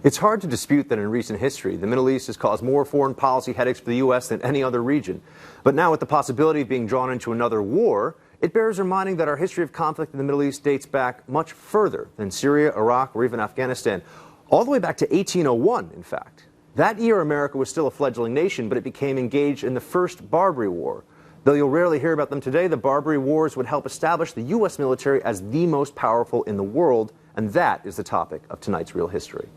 It's hard to dispute that in recent history, the Middle East has caused more foreign policy headaches for the U.S. than any other region. But now with the possibility of being drawn into another war, it bears reminding that our history of conflict in the Middle East dates back much further than Syria, Iraq, or even Afghanistan, all the way back to 1801, in fact. That year, America was still a fledgling nation, but it became engaged in the First Barbary War. Though you'll rarely hear about them today, the Barbary Wars would help establish the U.S. military as the most powerful in the world, and that is the topic of tonight's Real History.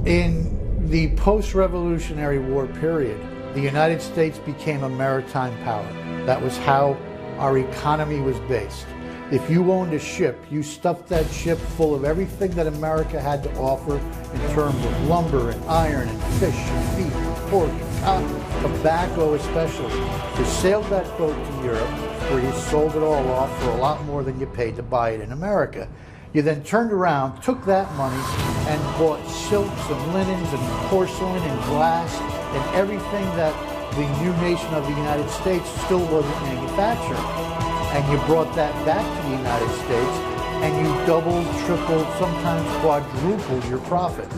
In the post-Revolutionary War period, the United States became a maritime power. That was how our economy was based. If you owned a ship, you stuffed that ship full of everything that America had to offer in terms of lumber and iron and fish and beef, pork and cotton, tobacco especially. You sailed that boat to Europe where you sold it all off for a lot more than you paid to buy it in America. You then turned around, took that money, and bought silks and linens and porcelain and glass and everything that the new nation of the United States still wasn't manufacturing. And you brought that back to the United States, and you doubled, tripled, sometimes quadrupled your profit.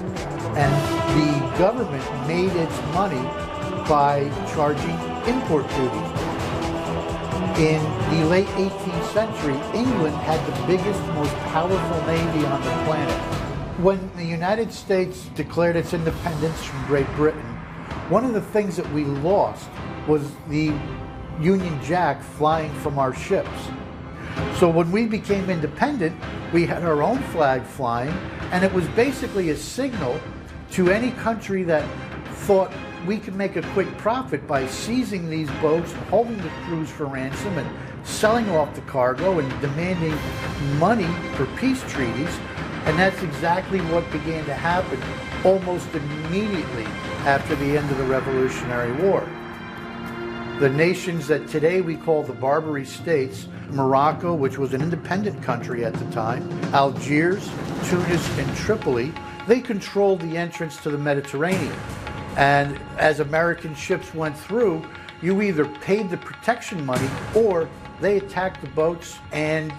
And the government made its money by charging import duty. In the late 18th century, England had the biggest, most powerful navy on the planet. When the United States declared its independence from Great Britain, one of the things that we lost was the Union Jack flying from our ships. So when we became independent, we had our own flag flying, and it was basically a signal to any country that thought we could make a quick profit by seizing these boats and holding the crews for ransom and selling off the cargo and demanding money for peace treaties. And that's exactly what began to happen almost immediately after the end of the Revolutionary War. The nations that today we call the Barbary states, Morocco, which was an independent country at the time, Algiers, Tunis, and Tripoli, they controlled the entrance to the Mediterranean. And as American ships went through, you either paid the protection money or they attacked the boats, and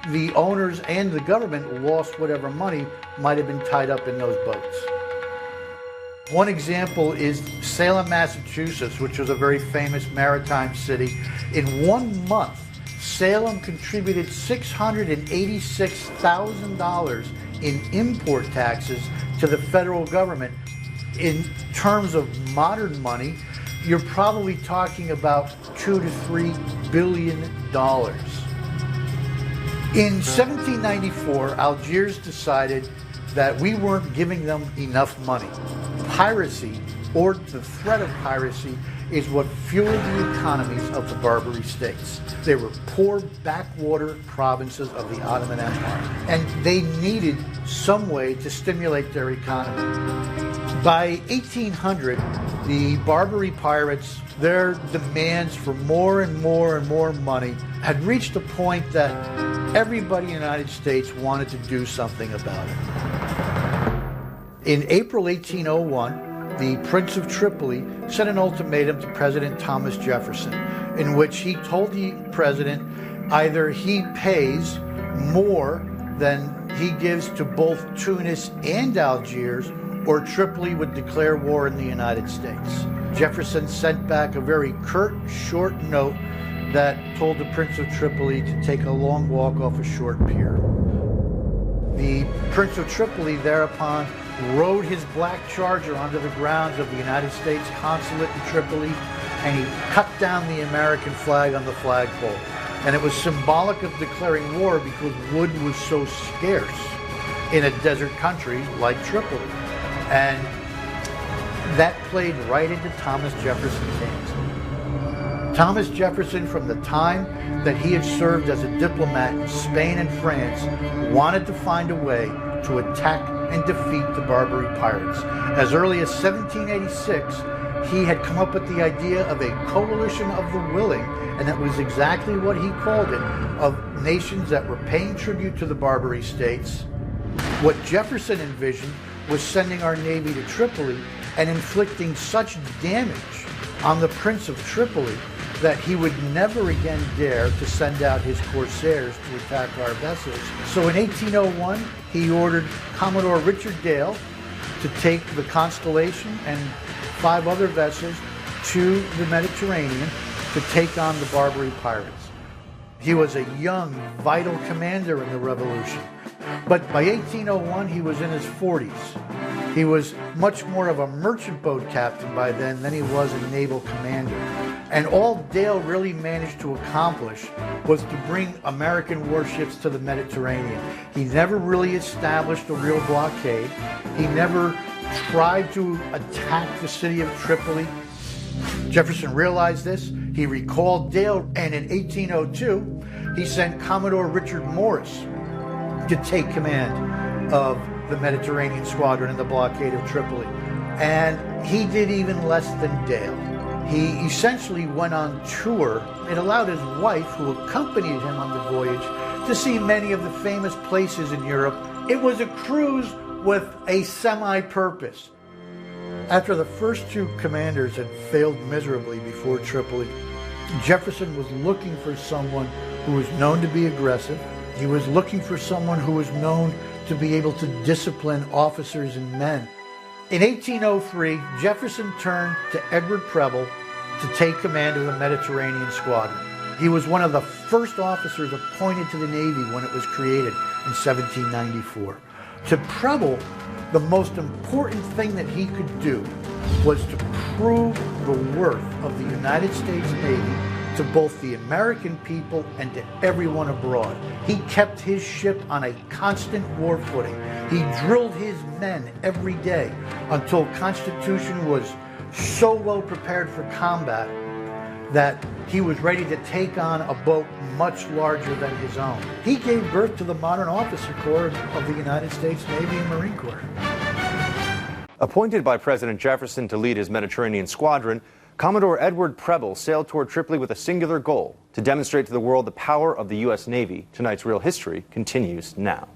the owners and the government lost whatever money might have been tied up in those boats. One example is Salem, Massachusetts, which was a very famous maritime city. In 1 month, Salem contributed $686,000 in import taxes to the federal government. In terms of modern money, you're probably talking about $2 to $3 billion. In 1794, Algiers decided that we weren't giving them enough money. Piracy, or the threat of piracy, is what fueled the economies of the Barbary states. They were poor backwater provinces of the Ottoman Empire, and they needed some way to stimulate their economy. By 1800, the Barbary pirates, their demands for more and more and more money had reached a point that everybody in the United States wanted to do something about it. In April 1801, the Prince of Tripoli sent an ultimatum to President Thomas Jefferson, in which he told the president either he pays more than he gives to both Tunis and Algiers, or Tripoli would declare war in the United States. Jefferson sent back a very curt, short note that told the Prince of Tripoli to take a long walk off a short pier. The Prince of Tripoli thereupon rode his black charger onto the grounds of the United States consulate in Tripoli, and he cut down the American flag on the flagpole. And it was symbolic of declaring war because wood was so scarce in a desert country like Tripoli. And that played right into Thomas Jefferson's hands. Thomas Jefferson, from the time that he had served as a diplomat in Spain and France, wanted to find a way to attack and defeat the Barbary pirates. As early as 1786, he had come up with the idea of a coalition of the willing, and that was exactly what he called it, of nations that were paying tribute to the Barbary states. What Jefferson envisioned was sending our navy to Tripoli and inflicting such damage on the Prince of Tripoli that he would never again dare to send out his corsairs to attack our vessels. So in 1801, he ordered Commodore Richard Dale to take the Constellation and 5 other vessels to the Mediterranean to take on the Barbary pirates. He was a young, vital commander in the revolution. But by 1801, he was in his 40s. He was much more of a merchant boat captain by then than he was a naval commander. And all Dale really managed to accomplish was to bring American warships to the Mediterranean. He never really established a real blockade. He never tried to attack the city of Tripoli. Jefferson realized this. He recalled Dale, and in 1802, he sent Commodore Richard Morris to take command of the Mediterranean squadron in the blockade of Tripoli. And he did even less than Dale. He essentially went on tour. It allowed his wife, who accompanied him on the voyage, to see many of the famous places in Europe. It was a cruise with a semi-purpose. After the first 2 commanders had failed miserably before Tripoli, Jefferson was looking for someone who was known to be aggressive. He was looking for someone who was known to be able to discipline officers and men. In 1803, Jefferson turned to Edward Preble to take command of the Mediterranean squadron. He was one of the first officers appointed to the Navy when it was created in 1794. To Preble, the most important thing that he could do was to prove the worth of the United States Navy to both the American people and to everyone abroad. He kept his ship on a constant war footing. He drilled his men every day until Constitution was so well prepared for combat that he was ready to take on a boat much larger than his own. He gave birth to the modern officer corps of the United States Navy and Marine Corps. Appointed by President Jefferson to lead his Mediterranean squadron, Commodore Edward Preble sailed toward Tripoli with a singular goal: to demonstrate to the world the power of the U.S. Navy. Tonight's Real History continues now.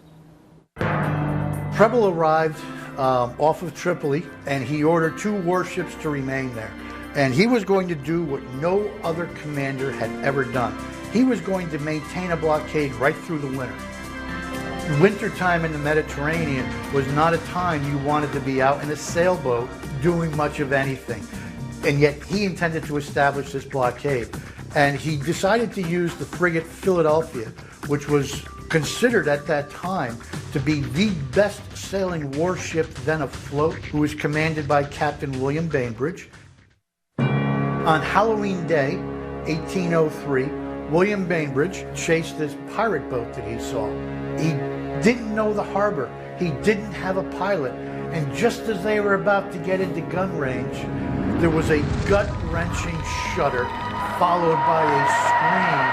Preble arrived off of Tripoli, and he ordered 2 warships to remain there. And he was going to do what no other commander had ever done. He was going to maintain a blockade right through the winter. Wintertime in the Mediterranean was not a time you wanted to be out in a sailboat doing much of anything. And yet he intended to establish this blockade. And he decided to use the frigate Philadelphia, which was considered at that time to be the best sailing warship then afloat, who was commanded by Captain William Bainbridge. On Halloween Day, 1803, William Bainbridge chased this pirate boat that he saw. He didn't know the harbor. He didn't have a pilot. And just as they were about to get into gun range, there was a gut-wrenching shudder, followed by a scream,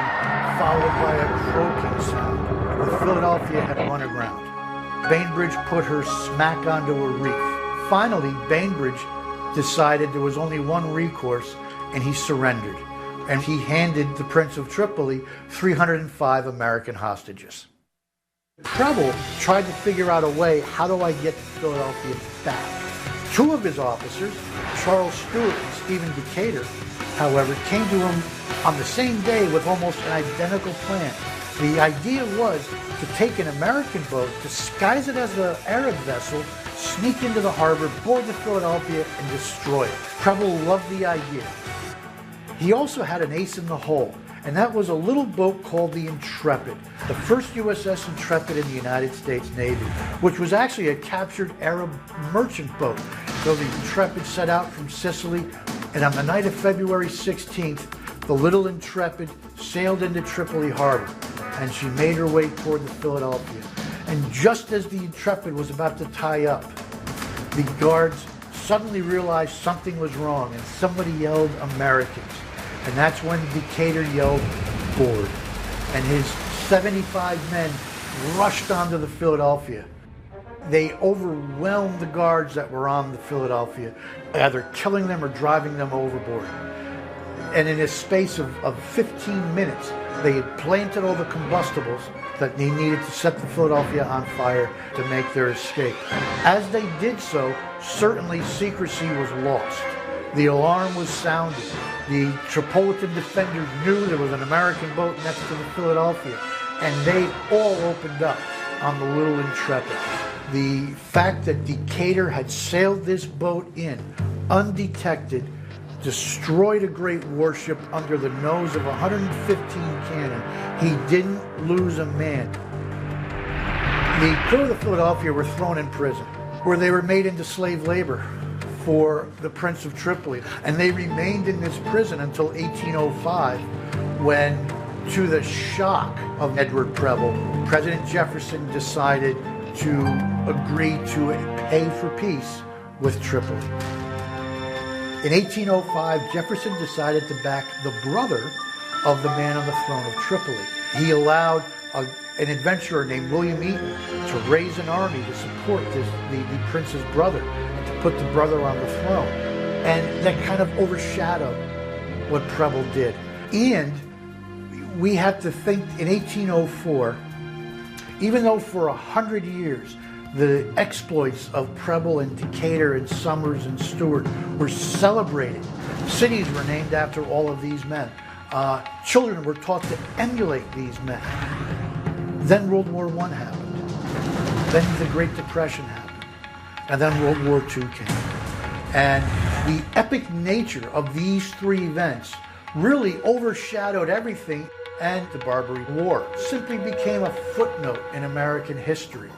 followed by a croaking sound. The Philadelphia had run aground. Bainbridge put her smack onto a reef. Finally, Bainbridge decided there was only one recourse, and he surrendered. And he handed the Prince of Tripoli 305 American hostages. Preble tried to figure out a way, how do I get Philadelphia back? 2 of his officers, Charles Stewart and Stephen Decatur, however, came to him on the same day with almost an identical plan. The idea was to take an American boat, disguise it as an Arab vessel, sneak into the harbor, board the Philadelphia, and destroy it. Preble loved the idea. He also had an ace in the hole, and that was a little boat called the Intrepid, the first USS Intrepid in the United States Navy, which was actually a captured Arab merchant boat. So the Intrepid set out from Sicily, and on the night of February 16th, the little Intrepid sailed into Tripoli harbor, and she made her way toward the Philadelphia. And just as the Intrepid was about to tie up, the guards suddenly realized something was wrong, and somebody yelled Americans. And that's when Decatur yelled board. And his 75 men rushed onto the Philadelphia. They overwhelmed the guards that were on the Philadelphia, either killing them or driving them overboard. And in a space of 15 minutes, they had planted all the combustibles that they needed to set the Philadelphia on fire to make their escape. As they did so, certainly secrecy was lost. The alarm was sounded. The Tripolitan defenders knew there was an American boat next to the Philadelphia, and they all opened up on the little Intrepid. The fact that Decatur had sailed this boat in undetected, destroyed a great warship under the nose of 115 cannon. He didn't lose a man. The crew of the Philadelphia were thrown in prison, where they were made into slave labor for the Prince of Tripoli. And they remained in this prison until 1805, when, to the shock of Edward Preble, President Jefferson decided to agree to pay for peace with Tripoli. In 1805, Jefferson decided to back the brother of the man on the throne of Tripoli. He allowed an adventurer named William Eaton to raise an army to support the prince's brother, and to put the brother on the throne. And that kind of overshadowed what Preble did. And we have to think, in 1804, even though for 100 years the exploits of Preble and Decatur and Somers and Stewart were celebrated, cities were named after all of these men, children were taught to emulate these men. Then World War I happened. Then the Great Depression happened. And then World War II came. And the epic nature of these three events really overshadowed everything, and the Barbary War simply became a footnote in American history.